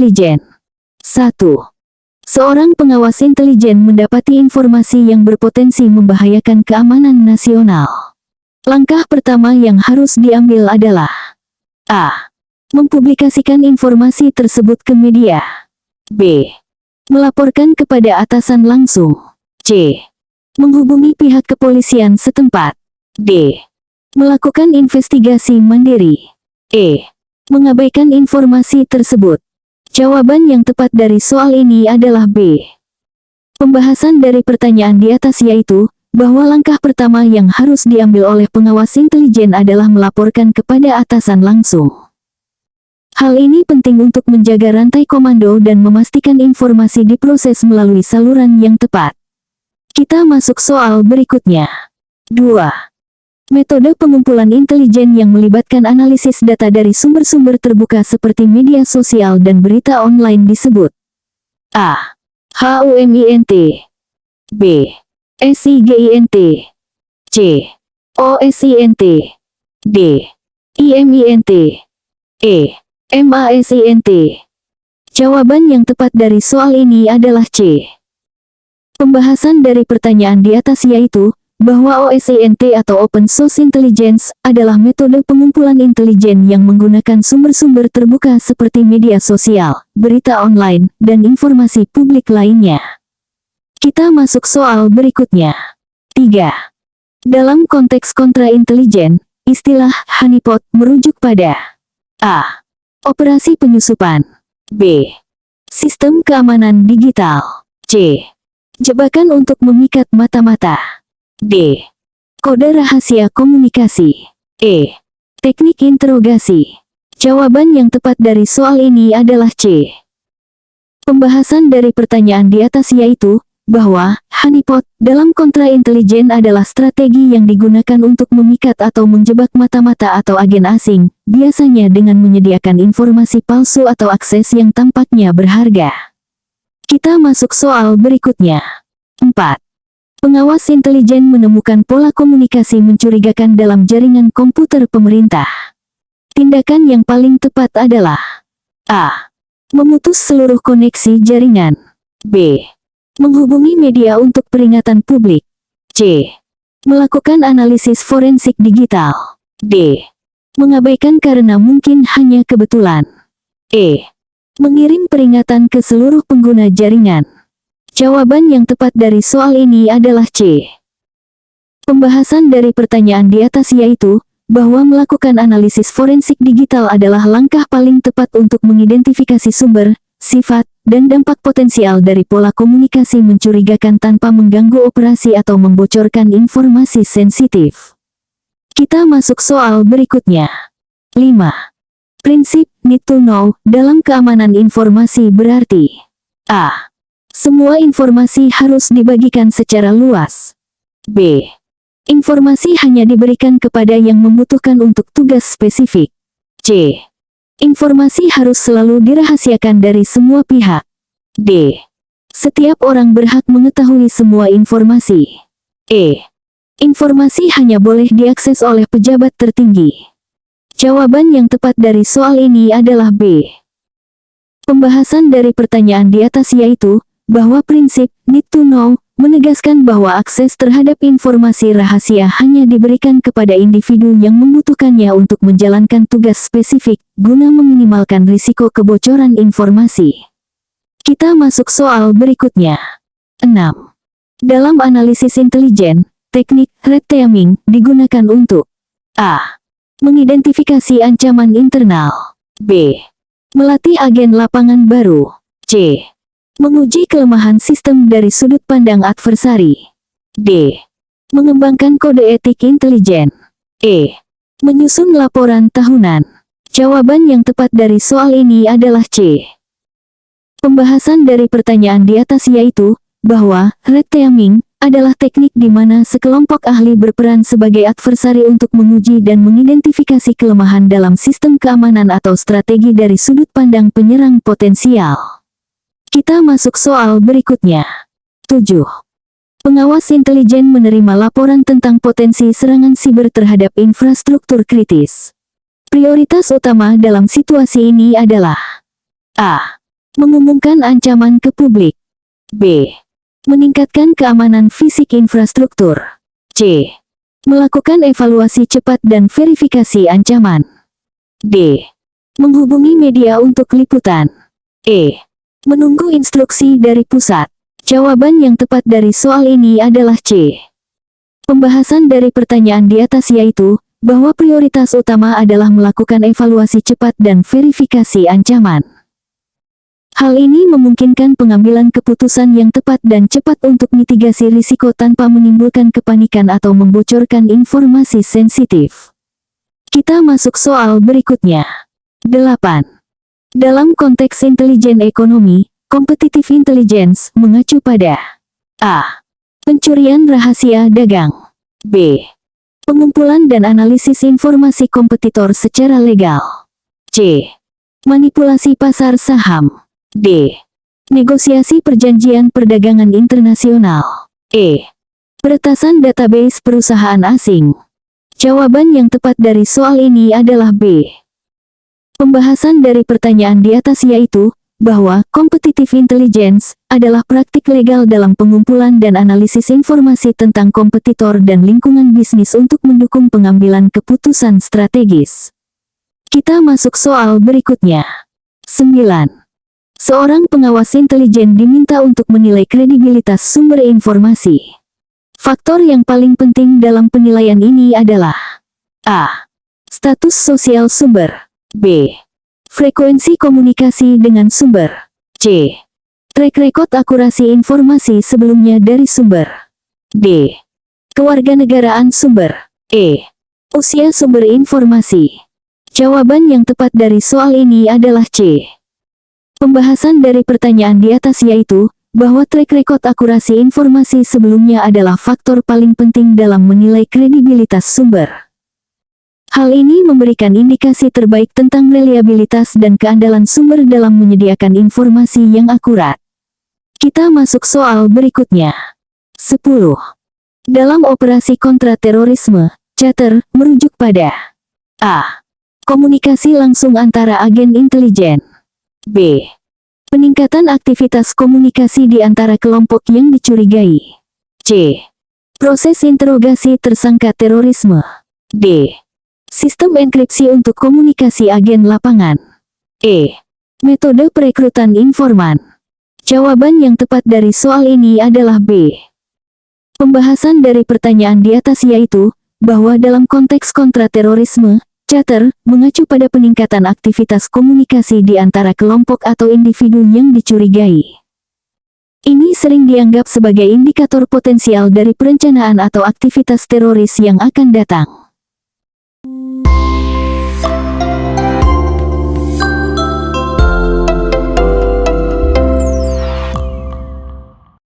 intelijen. 1. Seorang pengawas intelijen mendapati informasi yang berpotensi membahayakan keamanan nasional. Langkah pertama yang harus diambil adalah A. Mempublikasikan informasi tersebut ke media. B. Melaporkan kepada atasan langsung. C. Menghubungi pihak kepolisian setempat. D. Melakukan investigasi mandiri. E. Mengabaikan informasi tersebut. Jawaban yang tepat dari soal ini adalah B. Pembahasan dari pertanyaan di atas yaitu, bahwa langkah pertama yang harus diambil oleh pengawas intelijen adalah melaporkan kepada atasan langsung. Hal ini penting untuk menjaga rantai komando dan memastikan informasi diproses melalui saluran yang tepat. Kita masuk soal berikutnya. 2. Metode pengumpulan intelijen yang melibatkan analisis data dari sumber-sumber terbuka seperti media sosial dan berita online disebut A. HUMINT. B. SIGINT. C. OSINT. D. IMINT. E. MASINT. Jawaban yang tepat dari soal ini adalah C. Pembahasan dari pertanyaan di atas yaitu, bahwa OSINT atau Open Source Intelligence adalah metode pengumpulan intelijen yang menggunakan sumber-sumber terbuka seperti media sosial, berita online, dan informasi publik lainnya. Kita masuk soal berikutnya. 3. Dalam konteks kontra-intelijen, istilah honeypot merujuk pada A. Operasi penyusupan. B. Sistem keamanan digital. C. Jebakan untuk memikat mata-mata. D. Kode rahasia komunikasi. E. Teknik interogasi. Jawaban yang tepat dari soal ini adalah C. Pembahasan dari pertanyaan di atas yaitu, bahwa honeypot dalam kontra-intelijen adalah strategi yang digunakan untuk memikat atau menjebak mata-mata atau agen asing, biasanya dengan menyediakan informasi palsu atau akses yang tampaknya berharga. Kita masuk soal berikutnya. 4. Pengawas intelijen menemukan pola komunikasi mencurigakan dalam jaringan komputer pemerintah. Tindakan yang paling tepat adalah A. Memutus seluruh koneksi jaringan. B. Menghubungi media untuk peringatan publik. C. Melakukan analisis forensik digital. D. Mengabaikan karena mungkin hanya kebetulan. E. Mengirim peringatan ke seluruh pengguna jaringan. Jawaban yang tepat dari soal ini adalah C. Pembahasan dari pertanyaan di atas yaitu, bahwa melakukan analisis forensik digital adalah langkah paling tepat untuk mengidentifikasi sumber, sifat, dan dampak potensial dari pola komunikasi mencurigakan tanpa mengganggu operasi atau membocorkan informasi sensitif. Kita masuk soal berikutnya. 5. Prinsip need to know dalam keamanan informasi berarti A. Semua informasi harus dibagikan secara luas. B. Informasi hanya diberikan kepada yang membutuhkan untuk tugas spesifik. C. Informasi harus selalu dirahasiakan dari semua pihak. D. Setiap orang berhak mengetahui semua informasi. E. Informasi hanya boleh diakses oleh pejabat tertinggi. Jawaban yang tepat dari soal ini adalah B. Pembahasan dari pertanyaan di atas yaitu, bahwa prinsip need to know menegaskan bahwa akses terhadap informasi rahasia hanya diberikan kepada individu yang membutuhkannya untuk menjalankan tugas spesifik, guna meminimalkan risiko kebocoran informasi. Kita masuk soal berikutnya. 6. Dalam analisis intelijen, teknik red teaming digunakan untuk A. Mengidentifikasi ancaman internal. B. Melatih agen lapangan baru. C. Menguji kelemahan sistem dari sudut pandang adversari. D. Mengembangkan kode etik intelijen. E. Menyusun laporan tahunan. Jawaban yang tepat dari soal ini adalah C. Pembahasan dari pertanyaan di atas yaitu, bahwa red teaming adalah teknik di mana sekelompok ahli berperan sebagai adversari untuk menguji dan mengidentifikasi kelemahan dalam sistem keamanan atau strategi dari sudut pandang penyerang potensial. Kita masuk soal berikutnya. 7. Pengawas intelijen menerima laporan tentang potensi serangan siber terhadap infrastruktur kritis. Prioritas utama dalam situasi ini adalah A. Mengumumkan ancaman ke publik. B. Meningkatkan keamanan fisik infrastruktur. C. Melakukan evaluasi cepat dan verifikasi ancaman. D. Menghubungi media untuk liputan. E. Menunggu instruksi dari pusat. Jawaban yang tepat dari soal ini adalah C. Pembahasan dari pertanyaan di atas yaitu, bahwa prioritas utama adalah melakukan evaluasi cepat dan verifikasi ancaman. Hal ini memungkinkan pengambilan keputusan yang tepat dan cepat untuk mitigasi risiko tanpa menimbulkan kepanikan atau membocorkan informasi sensitif. Kita masuk soal berikutnya. 8. Dalam konteks intelijen ekonomi, competitive intelligence mengacu pada A. Pencurian rahasia dagang. B. Pengumpulan dan analisis informasi kompetitor secara legal. C. Manipulasi pasar saham. D. Negosiasi perjanjian perdagangan internasional. E. Peretasan database perusahaan asing. Jawaban yang tepat dari soal ini adalah B. Pembahasan dari pertanyaan di atas yaitu, bahwa competitive intelligence adalah praktik legal dalam pengumpulan dan analisis informasi tentang kompetitor dan lingkungan bisnis untuk mendukung pengambilan keputusan strategis. Kita masuk soal berikutnya. 9. Seorang pengawas intelijen diminta untuk menilai kredibilitas sumber informasi. Faktor yang paling penting dalam penilaian ini adalah A. Status sosial sumber. B. Frekuensi komunikasi dengan sumber. C. Track record akurasi informasi sebelumnya dari sumber. D. Kewarganegaraan sumber. E. Usia sumber informasi. Jawaban yang tepat dari soal ini adalah C. Pembahasan dari pertanyaan di atas yaitu, bahwa track record akurasi informasi sebelumnya adalah faktor paling penting dalam menilai kredibilitas sumber. Hal ini memberikan indikasi terbaik tentang reliabilitas dan keandalan sumber dalam menyediakan informasi yang akurat. Kita masuk soal berikutnya. 10. Dalam operasi kontraterorisme, Chatter merujuk pada A. Komunikasi langsung antara agen intelijen. B. Peningkatan aktivitas komunikasi di antara kelompok yang dicurigai. C. Proses interogasi tersangka terorisme. D. Sistem enkripsi untuk komunikasi agen lapangan. E. Metode perekrutan informan. Jawaban yang tepat dari soal ini adalah B. Pembahasan dari pertanyaan di atas yaitu, bahwa dalam konteks kontraterorisme, Chatter mengacu pada peningkatan aktivitas komunikasi di antara kelompok atau individu yang dicurigai. Ini sering dianggap sebagai indikator potensial dari perencanaan atau aktivitas teroris yang akan datang.